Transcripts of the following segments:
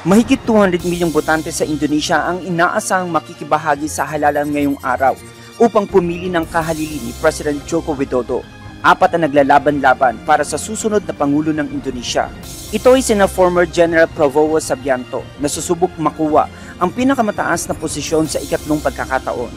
Mahigit 200 milyong botante sa Indonesia ang inaasahang makikibahagi sa halalan ngayong araw upang pumili ng kahalili ni President Joko Widodo. Apat na naglalaban-laban para sa susunod na Pangulo ng Indonesia. Ito ay sina former General Prabowo Subianto na susubok makuha ang pinakamataas na posisyon sa ikatlong pagkakataon.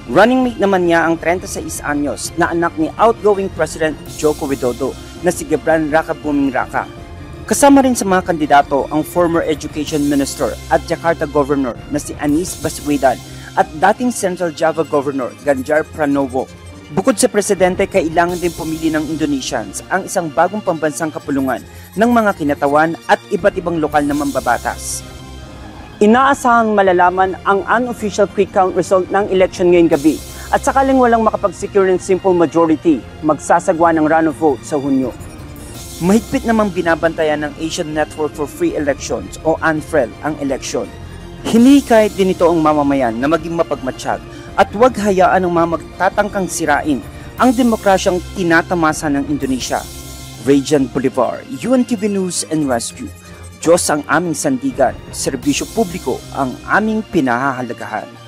Running mate naman niya ang 36 anyos na anak ni outgoing President Joko Widodo na si Gibran Rakabuming Raka. Kasama rin sa mga kandidato ang former Education Minister at Jakarta Governor na si Anies Baswedan at dating Central Java Governor Ganjar Pranowo. Bukod sa presidente, kailangan din pumili ng Indonesians ang isang bagong pambansang kapulungan ng mga kinatawan at iba't ibang lokal na mambabatas. Inaasahang malalaman ang unofficial quick count result ng election ngayong gabi at sakaling walang makapagsecure ng simple majority, magsasagwa ng runoff vote sa Hunyo. Mahigpit namang binabantayan ng Asian Network for Free Elections o ANFREL ang eleksyon. Hinihikayat din ito ang mamamayan na maging mapagmatsyag at huwag hayaan ng mga magtatangkang sirain ang demokrasyang tinatamasa ng Indonesia. Radiant Boulevard, UNTV News and Rescue. Diyos ang aming sandigan, serbisyo publiko ang aming pinahahalagahan.